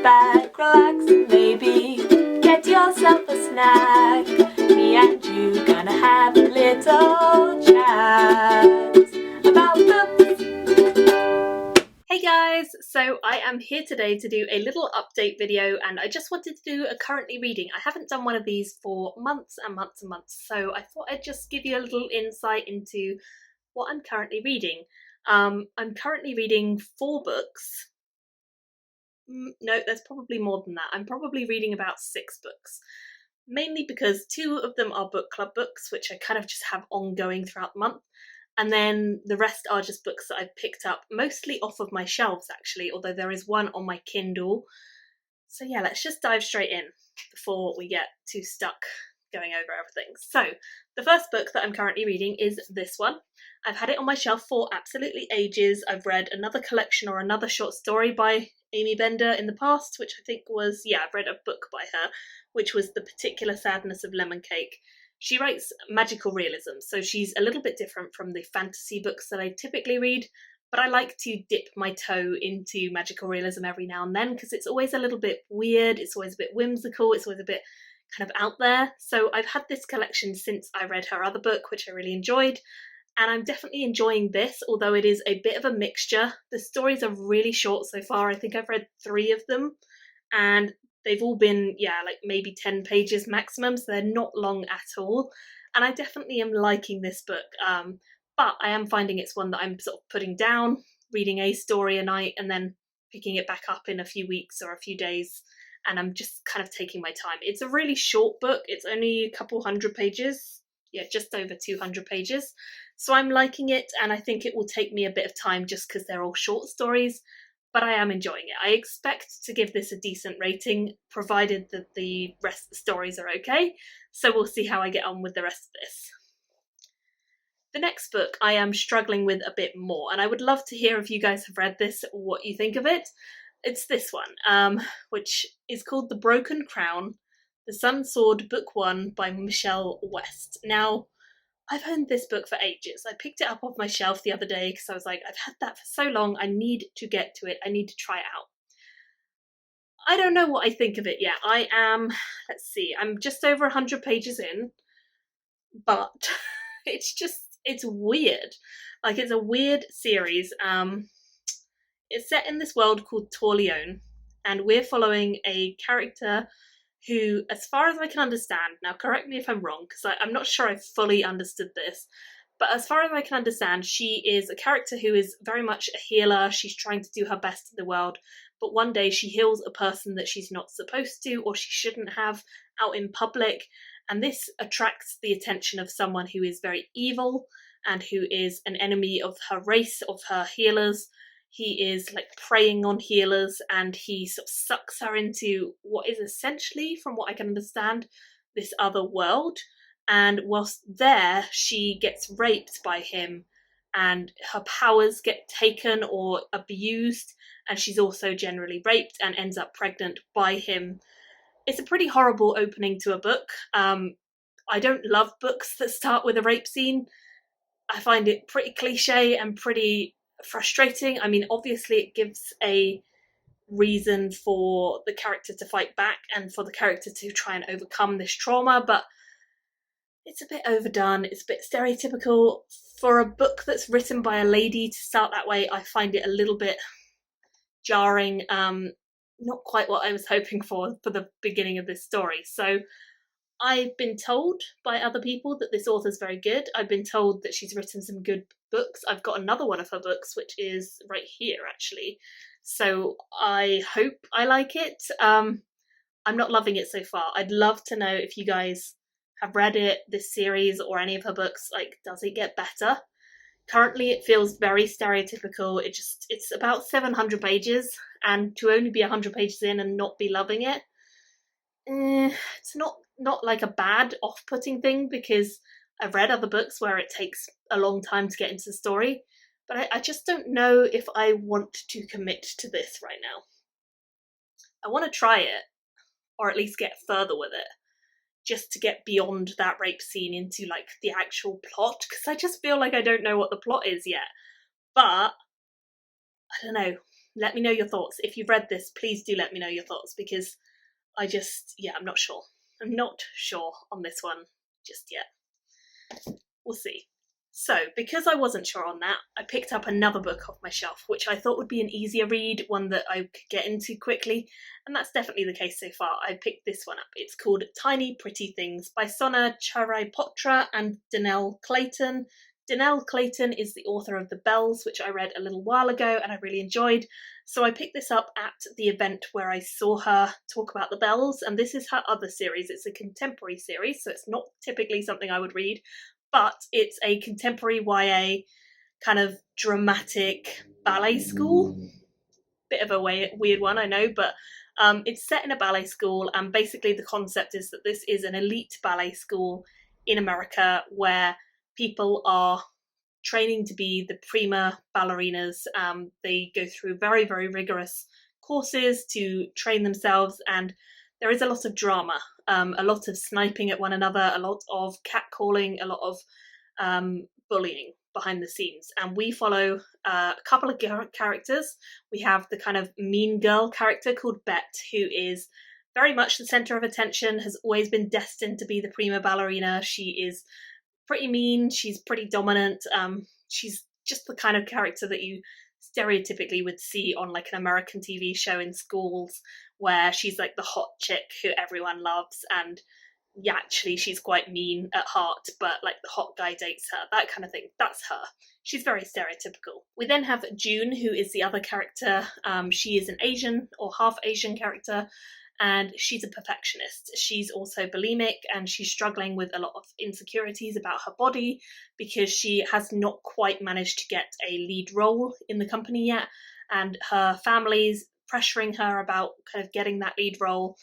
back, relax, and maybe get yourself a snack. Me and you gonna have a little chat about books. Hey guys, so I am here today to do a little update video, and I just wanted to do a currently reading. I haven't done one of these for months and months and months, so I thought I'd just give you a little insight into what I'm currently reading. I'm currently reading 4 books. No, there's probably more than that. I'm probably reading about 6 books. Mainly because 2 of them are book club books, which I kind of just have ongoing throughout the month. And then the rest are just books that I've picked up, mostly off of my shelves actually, although there is one on my Kindle. So yeah, let's just dive straight in before we get too stuck going over everything. So, the first book that I'm currently reading is this one. I've had it on my shelf for absolutely ages. I've read another collection or another short story by Amy Bender in the past, which I think was, I've read a book by her, which was The Particular Sadness of Lemon Cake. She writes magical realism, so she's a little bit different from the fantasy books that I typically read, but I like to dip my toe into magical realism every now and then because it's always a little bit weird, it's always a bit whimsical, it's always a bit kind of out there. So I've had this collection since I read her other book, which I really enjoyed, and I'm definitely enjoying this, although it is a bit of a mixture. The stories are really short so far. I think I've read 3 of them, and they've all been, like maybe 10 pages maximum, so they're not long at all. And I definitely am liking this book, but I am finding it's one that I'm sort of putting down, reading a story a night, and then picking it back up in a few weeks or a few days, and I'm just kind of taking my time. It's a really short book. It's only a couple hundred pages. Just over 200 pages. So I'm liking it, and I think it will take me a bit of time just because they're all short stories, but I am enjoying it. I expect to give this a decent rating, provided that the rest of the stories are okay. So we'll see how I get on with the rest of this. The next book I am struggling with a bit more, and I would love to hear if you guys have read this, what you think of it. It's this one, which is called The Broken Crown, The Sun Sword Book 1 by Michelle West. Now, I've owned this book for ages. I picked it up off my shelf the other day because I was like, I've had that for so long, I need to get to it, I need to try it out. I don't know what I think of it yet. I'm just over 100 pages in, but it's weird. Like, it's a weird series. It's set in this world called Torleone, and we're following a character who, as far as I can understand, now correct me if I'm wrong, because I'm not sure I fully understood this, but as far as I can understand, she is a character who is very much a healer. She's trying to do her best in the world, but one day she heals a person that she's not supposed to, or she shouldn't have, out in public, and this attracts the attention of someone who is very evil, and who is an enemy of her race, of her healers. He is like preying on healers, and he sort of sucks her into what is essentially, from what I can understand, this other world. And whilst there, she gets raped by him, and her powers get taken or abused, and she's also generally raped and ends up pregnant by him. It's a pretty horrible opening to a book. I don't love books that start with a rape scene. I find it pretty cliche and pretty frustrating. I mean, obviously it gives a reason for the character to fight back and for the character to try and overcome this trauma, but it's a bit overdone, it's a bit stereotypical. For a book that's written by a lady to start that way, I find it a little bit jarring, not quite what I was hoping for the beginning of this story. So I've been told by other people that this author's very good. I've been told that she's written some good books. I've got another one of her books, which is right here, actually. So I hope I like it. I'm not loving it so far. I'd love to know if you guys have read it, this series, or any of her books. Like, does it get better? Currently, it feels very stereotypical. It's about 700 pages, and to only be 100 pages in and not be loving it, it's not like a bad off-putting thing, because I've read other books where it takes a long time to get into the story, but I just don't know if I want to commit to this right now. I want to try it, or at least get further with it, just to get beyond that rape scene into like the actual plot, because I just feel like I don't know what the plot is yet. But I don't know, let me know your thoughts. If you've read this, please do let me know your thoughts, because I'm not sure. I'm not sure on this one just yet. We'll see. So, because I wasn't sure on that, I picked up another book off my shelf, which I thought would be an easier read, one that I could get into quickly, and that's definitely the case so far. I picked this one up. It's called Tiny Pretty Things by Sona Charipotra and Danelle Clayton. Danelle Clayton is the author of The Bells, which I read a little while ago and I really enjoyed. So I picked this up at the event where I saw her talk about The Bells, and this is her other series. It's a contemporary series, so it's not typically something I would read, but it's a contemporary YA kind of dramatic ballet school. Bit of a weird one, I know, but it's set in a ballet school, and basically the concept is that this is an elite ballet school in America where people are training to be the prima ballerinas. They go through very, very rigorous courses to train themselves, and there is a lot of drama, a lot of sniping at one another, a lot of catcalling, a lot of bullying behind the scenes. And we follow a couple of characters. We have the kind of mean girl character called Bet, who is very much the centre of attention, has always been destined to be the prima ballerina. She is pretty mean, she's pretty dominant, she's just the kind of character that you stereotypically would see on like an American TV show in schools, where she's like the hot chick who everyone loves, and yeah, actually she's quite mean at heart, but like the hot guy dates her, that kind of thing. That's her. She's very stereotypical. We then have June, who is the other character. She is an Asian or half Asian character, and she's a perfectionist. She's also bulimic, and she's struggling with a lot of insecurities about her body because she has not quite managed to get a lead role in the company yet, and her family's pressuring her about kind of getting that lead role.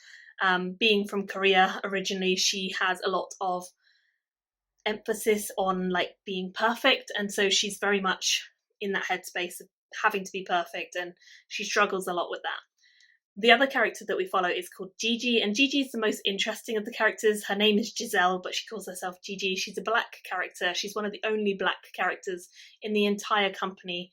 Being from Korea originally, she has a lot of emphasis on like being perfect, and so she's very much in that headspace of having to be perfect, and she struggles a lot with that. The other character that we follow is called Gigi, and Gigi is the most interesting of the characters. Her name is Giselle, but she calls herself Gigi. She's a black character. She's one of the only black characters in the entire company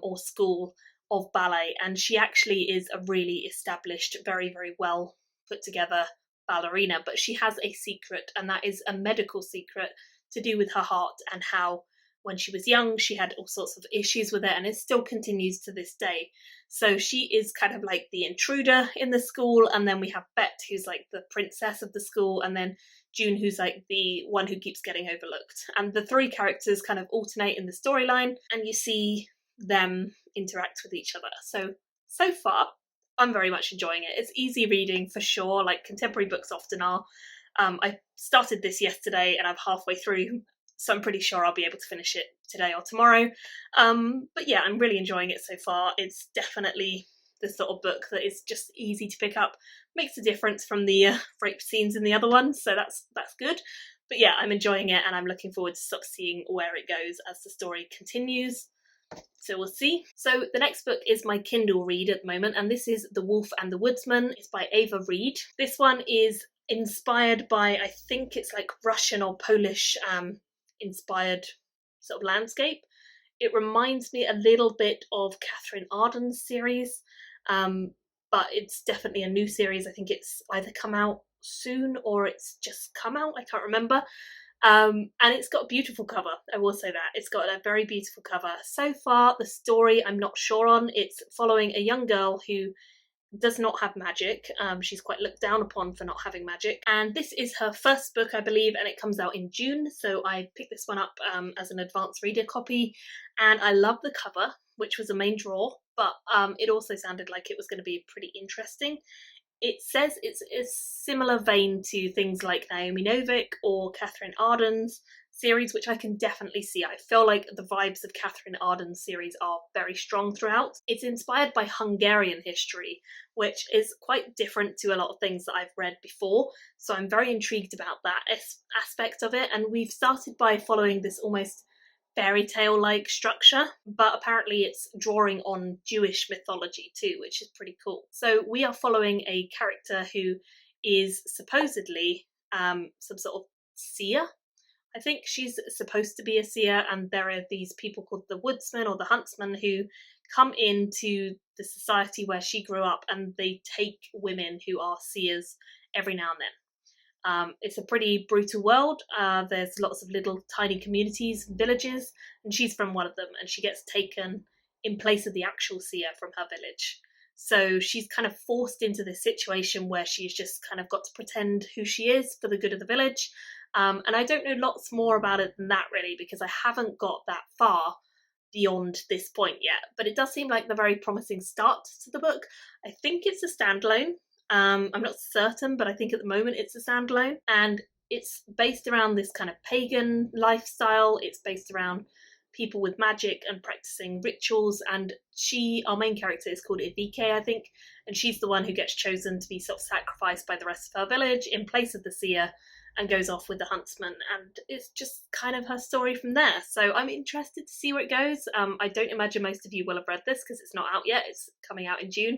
or school of ballet, and she actually is a really established, very, very well put together ballerina, but she has a secret, and that is a medical secret to do with her heart, and how when she was young she had all sorts of issues with it, and it still continues to this day. So she is kind of like the intruder in the school, and then we have Bet, who's like the princess of the school, and then June, who's like the one who keeps getting overlooked. And the three characters kind of alternate in the storyline, and you see them interact with each other. So far, I'm very much enjoying it. It's easy reading for sure, like contemporary books often are. I started this yesterday and I'm halfway through, so I'm pretty sure I'll be able to finish it today or tomorrow. But yeah, I'm really enjoying it so far. It's definitely the sort of book that is just easy to pick up. Makes a difference from the rape scenes in the other ones, so that's good. But yeah, I'm enjoying it, and I'm looking forward to sort of seeing where it goes as the story continues. So we'll see. So the next book is my Kindle read at the moment, and this is The Wolf and the Woodsman. It's by Ava Reed. This one is inspired by, I think it's like Russian or Polish inspired sort of landscape. It reminds me a little bit of Catherine Arden's series, but it's definitely a new series. I think it's either come out soon or it's just come out, I can't remember. And it's got a beautiful cover, I will say that. It's got a very beautiful cover. So far, the story I'm not sure on. It's following a young girl who does not have magic. She's quite looked down upon for not having magic. And this is her first book, I believe, and it comes out in June. So I picked this one up as an advanced reader copy. And I love the cover, which was a main draw, but it also sounded like it was going to be pretty interesting. It says it's a similar vein to things like Naomi Novik or Catherine Arden's series, which I can definitely see. I feel like the vibes of Catherine Arden's series are very strong throughout. It's inspired by Hungarian history, which is quite different to a lot of things that I've read before. So I'm very intrigued about that aspect of it. And we've started by following this almost fairy tale-like structure, but apparently it's drawing on Jewish mythology too, which is pretty cool. So we are following a character who is supposedly some sort of seer. I think she's supposed to be a seer, and there are these people called the woodsmen or the huntsmen who come into the society where she grew up, and they take women who are seers every now and then. It's a pretty brutal world. There's lots of little tiny communities and villages, and she's from one of them, and she gets taken in place of the actual seer from her village. So she's kind of forced into this situation where she's just kind of got to pretend who she is for the good of the village. And I don't know lots more about it than that, really, because I haven't got that far beyond this point yet. But it does seem like the very promising start to the book. I think it's a standalone. I'm not certain, but I think at the moment it's a standalone. And it's based around this kind of pagan lifestyle. It's based around people with magic and practicing rituals. And our main character, is called Evike, I think. And she's the one who gets chosen to be sort of sacrificed by the rest of her village in place of the seer, and goes off with the huntsman, and it's just kind of her story from there. So I'm interested to see where it goes. I don't imagine most of you will have read this because it's not out yet. It's coming out in June,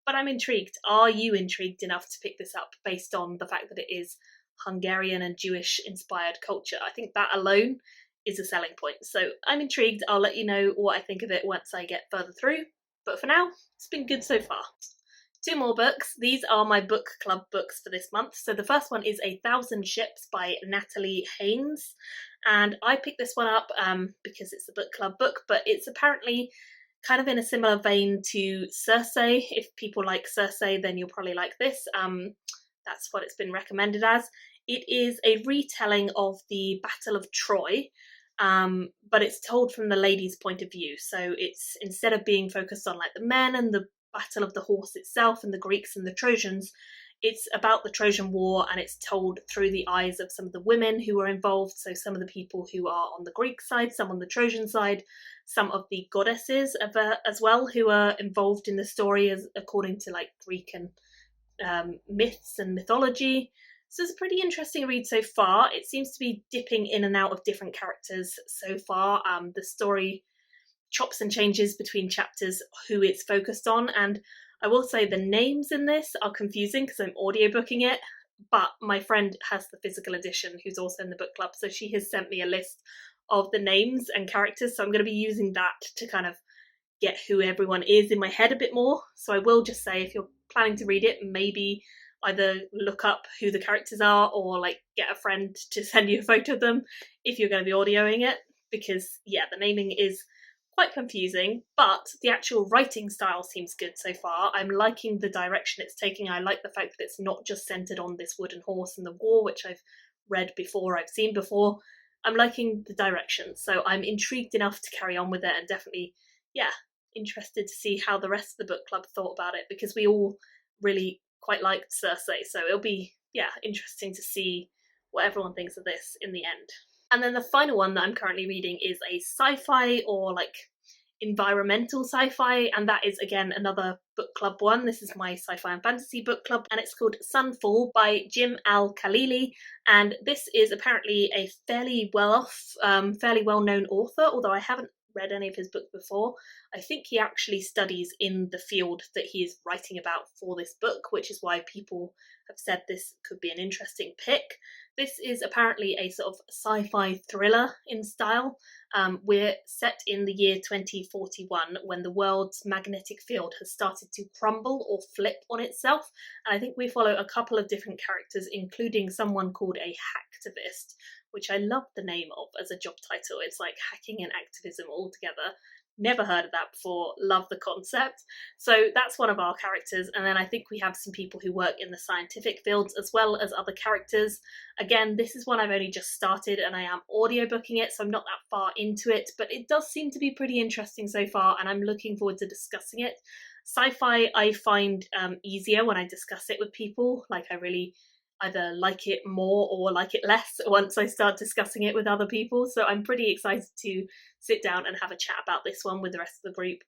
but I'm intrigued. Are you intrigued enough to pick this up based on the fact that it is Hungarian and Jewish inspired culture? I think that alone is a selling point. So I'm intrigued. I'll let you know what I think of it once I get further through, but for now, it's been good so far. 2 more books. These are my book club books for this month. So the first one is 1,000 Ships by Natalie Haynes. And I picked this one up because it's a book club book, but it's apparently kind of in a similar vein to Circe. If people like Circe, then you'll probably like this. That's what it's been recommended as. It is a retelling of the Battle of Troy, but it's told from the lady's point of view. So it's, instead of being focused on like the men and the Battle of the Horse itself and the Greeks and the Trojans, it's about the Trojan War, and it's told through the eyes of some of the women who were involved. So some of the people who are on the Greek side, some on the Trojan side, some of the goddesses as well who are involved in the story as according to like Greek and myths and mythology. So it's a pretty interesting read so far. It seems to be dipping in and out of different characters so far. The story chops and changes between chapters who it's focused on, and I will say the names in this are confusing because I'm audiobooking it, but my friend has the physical edition who's also in the book club, so she has sent me a list of the names and characters, so I'm going to be using that to kind of get who everyone is in my head a bit more. So I will just say, if you're planning to read it, maybe either look up who the characters are or like get a friend to send you a photo of them if you're going to be audioing it, because yeah, the naming is quite confusing, but the actual writing style seems good so far. I'm liking the direction it's taking. I like the fact that it's not just centered on this wooden horse and the war, which I've read before, I've seen before. I'm liking the direction, so I'm intrigued enough to carry on with it, and definitely, yeah, interested to see how the rest of the book club thought about it, because we all really quite liked Circe, so it'll be, yeah, interesting to see what everyone thinks of this in the end. And then the final one that I'm currently reading is a sci-fi, or like environmental sci-fi, and that is again another book club one. This is my sci-fi and fantasy book club, and it's called Sunfall by Jim Al-Khalili, and this is apparently a fairly well-known author, although I haven't read any of his books before. I think he actually studies in the field that he is writing about for this book, which is why people have said this could be an interesting pick. This is apparently a sort of sci-fi thriller in style. We're set in the year 2041 when the world's magnetic field has started to crumble or flip on itself. And I think we follow a couple of different characters, including someone called a hacktivist, which I love the name of as a job title. It's like hacking and activism all together. Never heard of that before, love the concept. So that's one of our characters, and then I think we have some people who work in the scientific fields as well as other characters. Again, this is one I've only just started and I am audiobooking it, so I'm not that far into it, but it does seem to be pretty interesting so far, and I'm looking forward to discussing it. Sci-fi I find easier when I discuss it with people, like I really either like it more or like it less once I start discussing it with other people. So I'm pretty excited to sit down and have a chat about this one with the rest of the group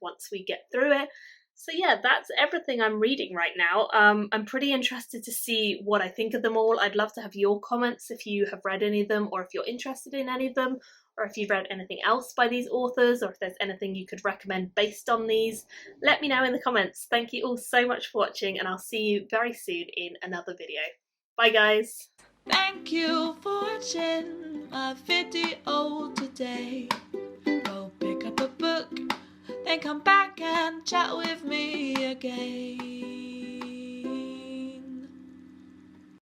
once we get through it. So yeah, that's everything I'm reading right now. I'm pretty interested to see what I think of them all. I'd love to have your comments if you have read any of them, or if you're interested in any of them, or if you've read anything else by these authors, or if there's anything you could recommend based on these. Let me know in the comments. Thank you all so much for watching, and I'll see you very soon in another video. Bye guys! Thank you for watching my video today. Go pick up a book, then come back and chat with me again.